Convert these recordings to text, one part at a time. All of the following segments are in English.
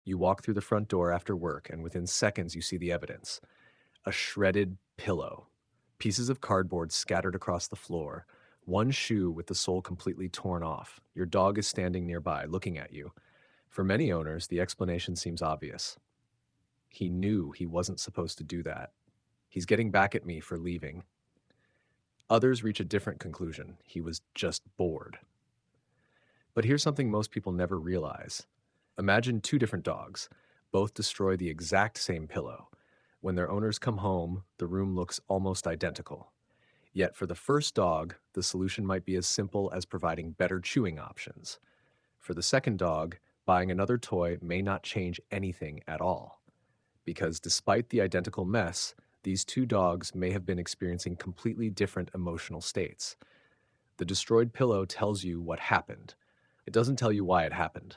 You walk through the front door after work, and within seconds, you see the evidence: a shredded pillow, pieces of cardboard scattered across the floor, one shoe with the sole completely torn off. Your dog is standing nearby, looking at you. For many owners, the explanation seems obvious. He knew he wasn't supposed to do that. He's getting back at me for leaving. Others reach a different conclusion. He was just bored. But here's something most people never realize. Imagine two different dogs. Both destroy the exact same pillow. When their owners come home, the room looks almost identical. Yet for the first dog, the solution might be as simple as providing better chewing options. For the second dog, buying another toy may not change anything at all. Because despite the identical mess, these two dogs may have been experiencing completely different emotional states. The destroyed pillow tells you what happened. It doesn't tell you why it happened.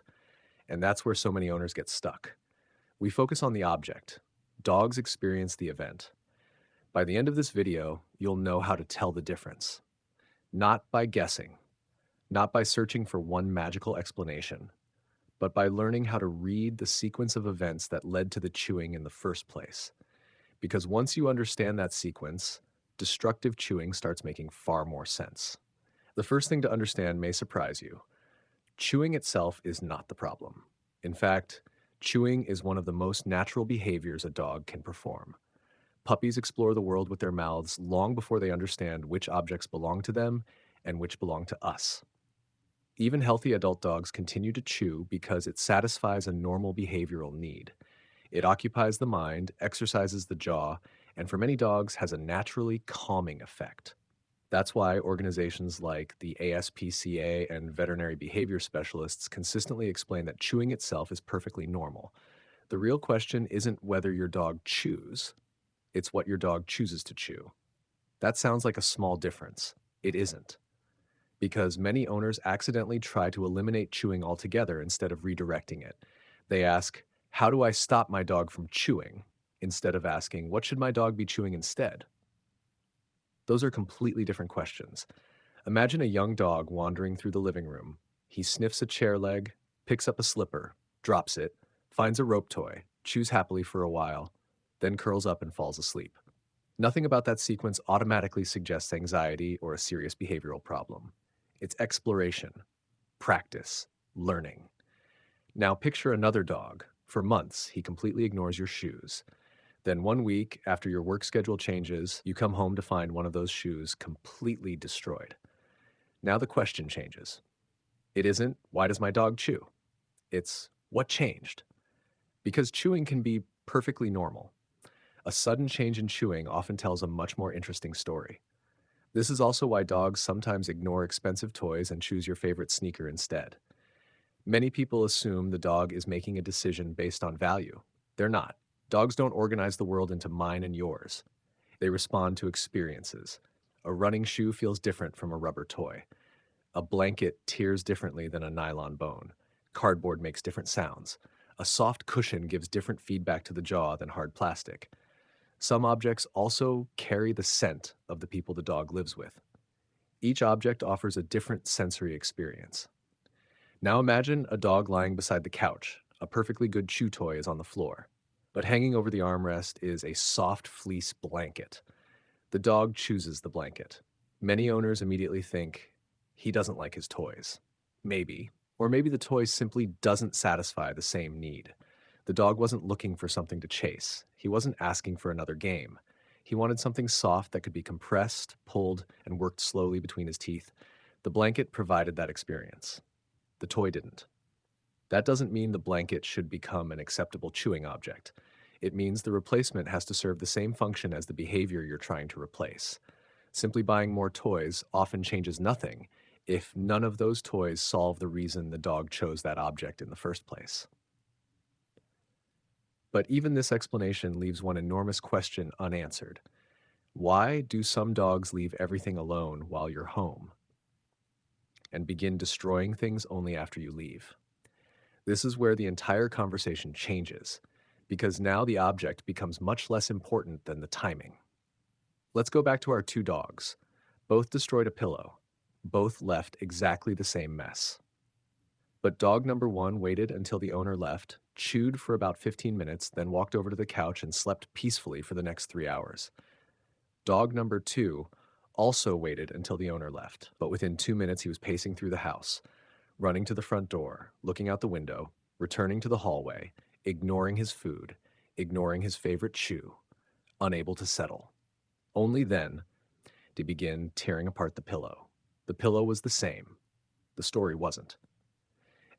And that's where so many owners get stuck. We focus on the object. Dogs experience the event. By the end of this video, you'll know how to tell the difference. Not by guessing, not by searching for one magical explanation, but by learning how to read the sequence of events that led to the chewing in the first place. Because once you understand that sequence, destructive chewing starts making far more sense. The first thing to understand may surprise you. Chewing itself is not the problem. In fact, chewing is one of the most natural behaviors a dog can perform. Puppies explore the world with their mouths long before they understand which objects belong to them and which belong to us. Even healthy adult dogs continue to chew because it satisfies a normal behavioral need. It occupies the mind, exercises the jaw, and for many dogs has a naturally calming effect. That's why organizations like the ASPCA and veterinary behavior specialists consistently explain that chewing itself is perfectly normal. The real question isn't whether your dog chews, it's what your dog chooses to chew. That sounds like a small difference. It isn't. Because many owners accidentally try to eliminate chewing altogether instead of redirecting it. They ask, "How do I stop my dog from chewing?" instead of asking, "What should my dog be chewing instead?" Those are completely different questions. Imagine a young dog wandering through the living room. He sniffs a chair leg, picks up a slipper, drops it, finds a rope toy, chews happily for a while, then curls up and falls asleep. Nothing about that sequence automatically suggests anxiety or a serious behavioral problem. It's exploration, practice, learning. Now picture another dog. For months, he completely ignores your shoes. Then one week, after your work schedule changes, you come home to find one of those shoes completely destroyed. Now the question changes. It isn't, "Why does my dog chew?" It's, "What changed?" Because chewing can be perfectly normal. A sudden change in chewing often tells a much more interesting story. This is also why dogs sometimes ignore expensive toys and choose your favorite sneaker instead. Many people assume the dog is making a decision based on value. They're not. Dogs don't organize the world into mine and yours. They respond to experiences. A running shoe feels different from a rubber toy. A blanket tears differently than a nylon bone. Cardboard makes different sounds. A soft cushion gives different feedback to the jaw than hard plastic. Some objects also carry the scent of the people the dog lives with. Each object offers a different sensory experience. Now imagine a dog lying beside the couch. A perfectly good chew toy is on the floor. But hanging over the armrest is a soft fleece blanket. The dog chooses the blanket. Many owners immediately think, he doesn't like his toys. Maybe. Or maybe the toy simply doesn't satisfy the same need. The dog wasn't looking for something to chase. He wasn't asking for another game. He wanted something soft that could be compressed, pulled, and worked slowly between his teeth. The blanket provided that experience. The toy didn't. That doesn't mean the blanket should become an acceptable chewing object. It means the replacement has to serve the same function as the behavior you're trying to replace. Simply buying more toys often changes nothing if none of those toys solve the reason the dog chose that object in the first place. But even this explanation leaves one enormous question unanswered. Why do some dogs leave everything alone while you're home and begin destroying things only after you leave? This is where the entire conversation changes, because now the object becomes much less important than the timing. Let's go back to our two dogs. Both destroyed a pillow. Both left exactly the same mess. But dog number one waited until the owner left, chewed for about 15 minutes, then walked over to the couch and slept peacefully for the next 3 hours. Dog number 2 also waited until the owner left, but within 2 minutes he was pacing through the house, running to the front door, looking out the window, returning to the hallway, ignoring his food, ignoring his favorite chew, unable to settle. Only then did he begin tearing apart the pillow. The pillow was the same. The story wasn't.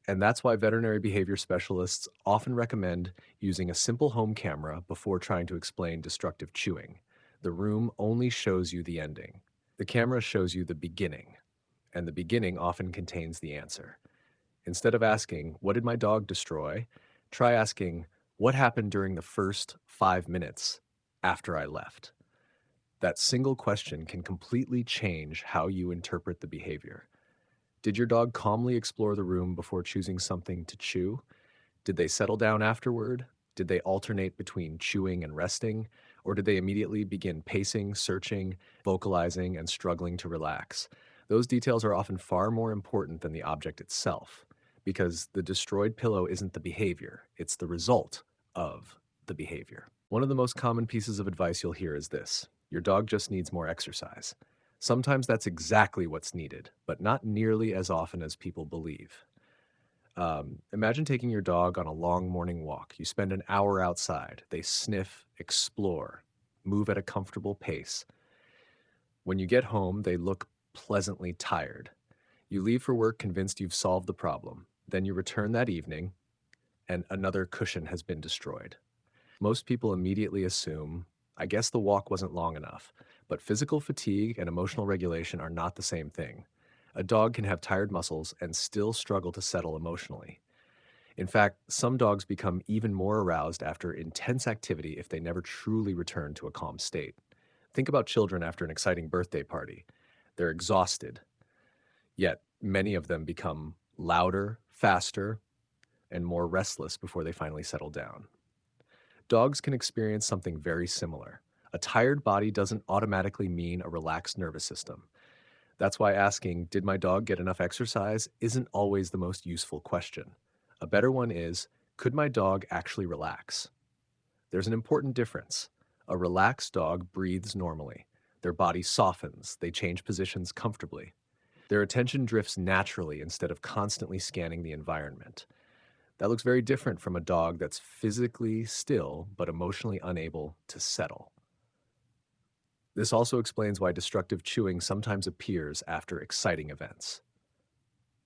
And that's why veterinary behavior specialists often recommend using a simple home camera before trying to explain destructive chewing. The room only shows you the ending. The camera shows you the beginning, and the beginning often contains the answer. Instead of asking, "What did my dog destroy?" try asking, "What happened during the first 5 minutes after I left?" That single question can completely change how you interpret the behavior. Did your dog calmly explore the room before choosing something to chew? Did they settle down afterward? Did they alternate between chewing and resting? Or did they immediately begin pacing, searching, vocalizing, and struggling to relax? Those details are often far more important than the object itself, because the destroyed pillow isn't the behavior, it's the result of the behavior. One of the most common pieces of advice you'll hear is this: your dog just needs more exercise. Sometimes that's exactly what's needed, but not nearly as often as people believe. Imagine taking your dog on a long morning walk. You spend an hour outside. They sniff, explore, move at a comfortable pace. When you get home, they look pleasantly tired. You leave for work convinced you've solved the problem. Then you return that evening, and another cushion has been destroyed. Most people immediately assume, I guess the walk wasn't long enough, but physical fatigue and emotional regulation are not the same thing. A dog can have tired muscles and still struggle to settle emotionally. In fact, some dogs become even more aroused after intense activity if they never truly return to a calm state. Think about children after an exciting birthday party. They're exhausted, yet many of them become louder, faster, and more restless before they finally settle down. Dogs can experience something very similar. A tired body doesn't automatically mean a relaxed nervous system. That's why asking, "Did my dog get enough exercise?" isn't always the most useful question. A better one is, "Could my dog actually relax?" There's an important difference. A relaxed dog breathes normally. Their body softens, they change positions comfortably. Their attention drifts naturally instead of constantly scanning the environment. That looks very different from a dog that's physically still but emotionally unable to settle. This also explains why destructive chewing sometimes appears after exciting events.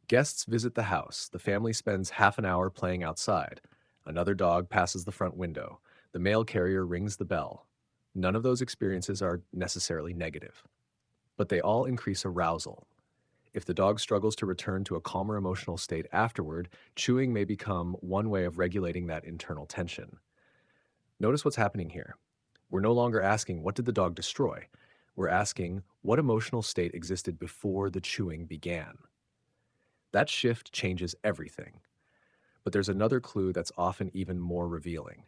Guests visit the house. The family spends half an hour playing outside. Another dog passes the front window. The mail carrier rings the bell. None of those experiences are necessarily negative, but they all increase arousal. If the dog struggles to return to a calmer emotional state afterward, chewing may become one way of regulating that internal tension. Notice what's happening here. We're no longer asking, "What did the dog destroy?" We're asking, "What emotional state existed before the chewing began?" That shift changes everything. But there's another clue that's often even more revealing.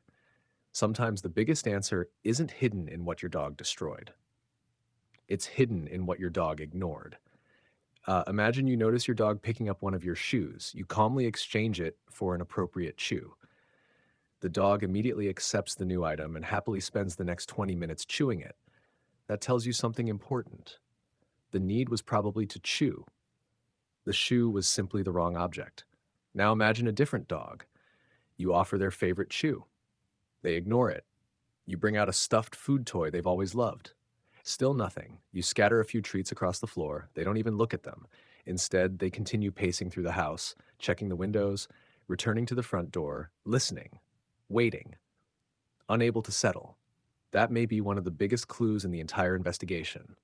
Sometimes the biggest answer isn't hidden in what your dog destroyed. It's hidden in what your dog ignored. Imagine you notice your dog picking up one of your shoes. You calmly exchange it for an appropriate chew. The dog immediately accepts the new item and happily spends the next 20 minutes chewing it. That tells you something important. The need was probably to chew. The shoe was simply the wrong object. Now imagine a different dog. You offer their favorite chew. They ignore it. You bring out a stuffed food toy they've always loved. Still nothing. You scatter a few treats across the floor. They don't even look at them. Instead, they continue pacing through the house, checking the windows, returning to the front door, listening, waiting, unable to settle. That may be one of the biggest clues in the entire investigation.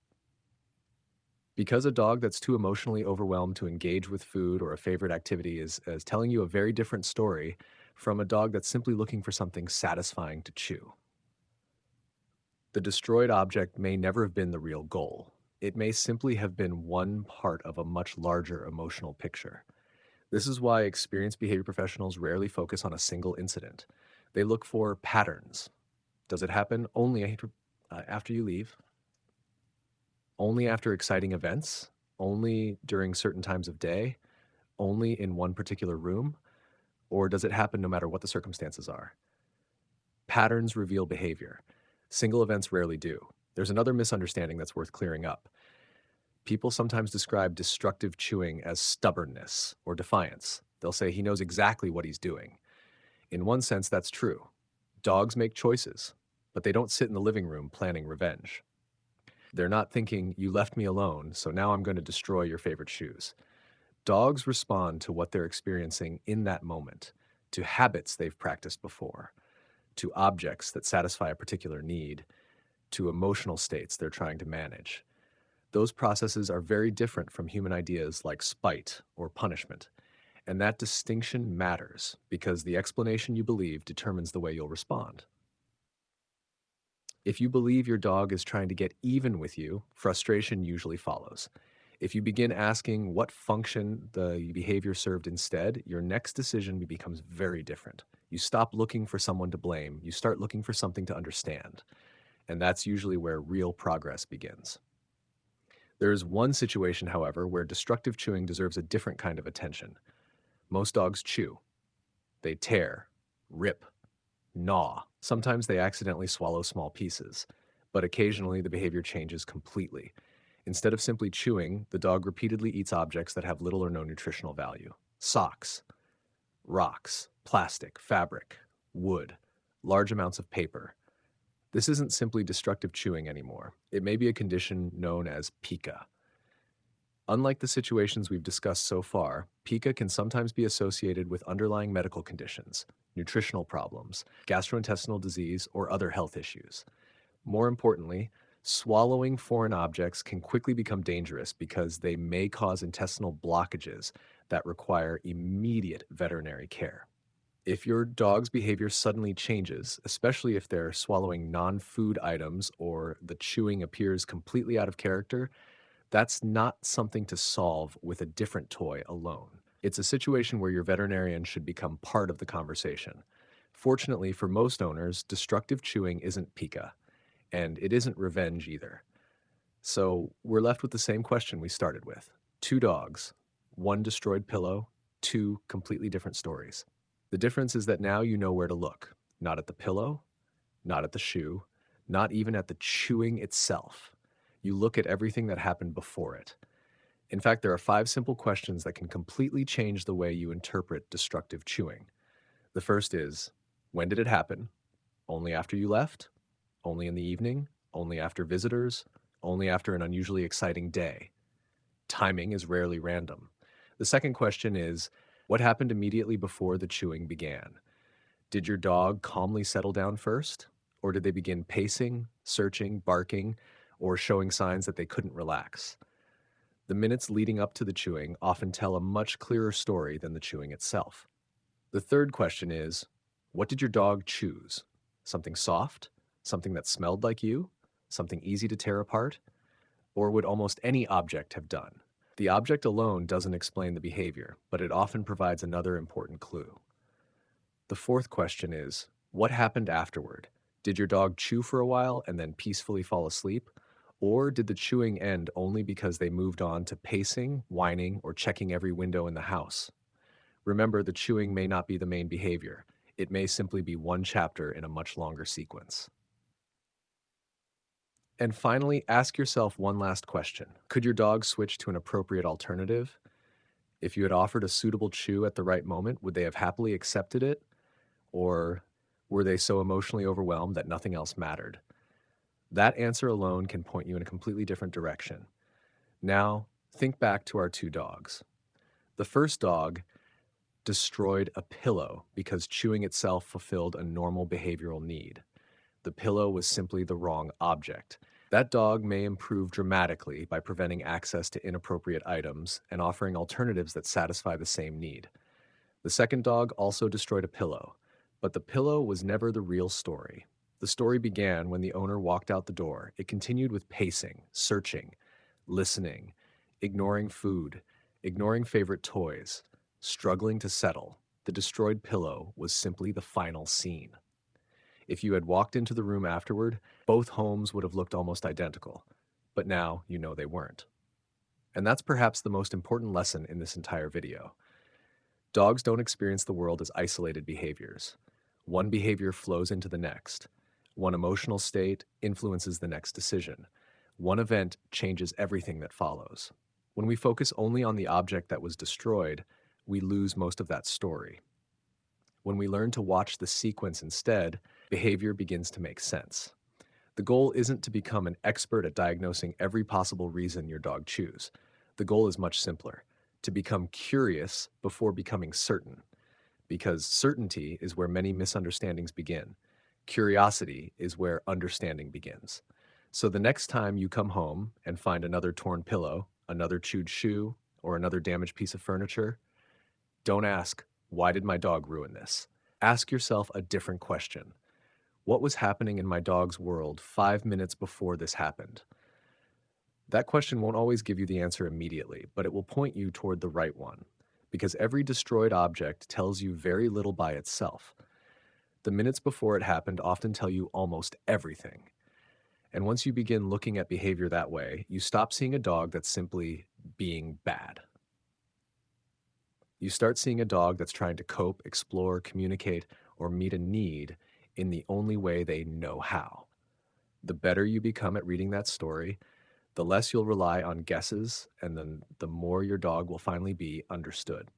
Because a dog that's too emotionally overwhelmed to engage with food or a favorite activity is telling you a very different story from a dog that's simply looking for something satisfying to chew. The destroyed object may never have been the real goal. It may simply have been one part of a much larger emotional picture. This is why experienced behavior professionals rarely focus on a single incident. They look for patterns. Does it happen only after you leave? Only after exciting events? Only during certain times of day? Only in one particular room? Or does it happen no matter what the circumstances are? Patterns reveal behavior. Single events rarely do. There's another misunderstanding that's worth clearing up. People sometimes describe destructive chewing as stubbornness or defiance. They'll say he knows exactly what he's doing. In one sense, that's true. Dogs make choices, but they don't sit in the living room planning revenge. They're not thinking, you left me alone, so now I'm going to destroy your favorite shoes. Dogs respond to what they're experiencing in that moment, to habits they've practiced before, to objects that satisfy a particular need, to emotional states they're trying to manage. Those processes are very different from human ideas like spite or punishment. And that distinction matters because the explanation you believe determines the way you'll respond. If you believe your dog is trying to get even with you, frustration usually follows. If you begin asking what function the behavior served instead, your next decision becomes very different. You stop looking for someone to blame, you start looking for something to understand. And that's usually where real progress begins. There is one situation, however, where destructive chewing deserves a different kind of attention. Most dogs chew. They tear, rip, gnaw. Sometimes they accidentally swallow small pieces, but occasionally the behavior changes completely. Instead of simply chewing, the dog repeatedly eats objects that have little or no nutritional value. Socks, rocks, plastic, fabric, wood, large amounts of paper. This isn't simply destructive chewing anymore. It may be a condition known as pica. Unlike the situations we've discussed so far, pica can sometimes be associated with underlying medical conditions, nutritional problems, gastrointestinal disease, or other health issues. More importantly, swallowing foreign objects can quickly become dangerous because they may cause intestinal blockages that require immediate veterinary care. If your dog's behavior suddenly changes, especially if they're swallowing non-food items or the chewing appears completely out of character, that's not something to solve with a different toy alone. It's a situation where your veterinarian should become part of the conversation. Fortunately, for most owners, destructive chewing isn't pica, and it isn't revenge either. So we're left with the same question we started with. Two dogs, one destroyed pillow, two completely different stories. The difference is that now you know where to look, not at the pillow, not at the shoe, not even at the chewing itself. You look at everything that happened before it. In fact, there are 5 simple questions that can completely change the way you interpret destructive chewing. The first is, when did it happen? Only after you left? Only in the evening? Only after visitors? Only after an unusually exciting day? Timing is rarely random. The second question is, what happened immediately before the chewing began? Did your dog calmly settle down first? Or did they begin pacing, searching, barking, or showing signs that they couldn't relax? The minutes leading up to the chewing often tell a much clearer story than the chewing itself. The third question is, what did your dog choose? Something soft? Something that smelled like you? Something easy to tear apart? Or would almost any object have done? The object alone doesn't explain the behavior, but it often provides another important clue. The fourth question is, what happened afterward? Did your dog chew for a while and then peacefully fall asleep? Or did the chewing end only because they moved on to pacing, whining, or checking every window in the house? Remember, the chewing may not be the main behavior. It may simply be one chapter in a much longer sequence. And finally, ask yourself one last question. Could your dog switch to an appropriate alternative? If you had offered a suitable chew at the right moment, would they have happily accepted it? Or were they so emotionally overwhelmed that nothing else mattered? That answer alone can point you in a completely different direction. Now, think back to our 2 dogs. The first dog destroyed a pillow because chewing itself fulfilled a normal behavioral need. The pillow was simply the wrong object. That dog may improve dramatically by preventing access to inappropriate items and offering alternatives that satisfy the same need. The second dog also destroyed a pillow, but the pillow was never the real story. The story began when the owner walked out the door. It continued with pacing, searching, listening, ignoring food, ignoring favorite toys, struggling to settle. The destroyed pillow was simply the final scene. If you had walked into the room afterward, both homes would have looked almost identical. But now you know they weren't. And that's perhaps the most important lesson in this entire video. Dogs don't experience the world as isolated behaviors. One behavior flows into the next. One emotional state influences the next decision. One event changes everything that follows. When we focus only on the object that was destroyed, we lose most of that story. When we learn to watch the sequence instead, behavior begins to make sense. The goal isn't to become an expert at diagnosing every possible reason your dog chews. The goal is much simpler: to become curious before becoming certain, because certainty is where many misunderstandings begin. Curiosity is where understanding begins. So the next time you come home and find another torn pillow, another chewed shoe, or another damaged piece of furniture, don't ask, "Why did my dog ruin this?" Ask yourself a different question: what was happening in my dog's world 5 minutes before this happened? That question won't always give you the answer immediately, but it will point you toward the right one, because every destroyed object tells you very little by itself. The minutes before it happened often tell you almost everything. And once you begin looking at behavior that way, you stop seeing a dog that's simply being bad. You start seeing a dog that's trying to cope, explore, communicate, or meet a need in the only way they know how. The better you become at reading that story, the less you'll rely on guesses, and then the more your dog will finally be understood.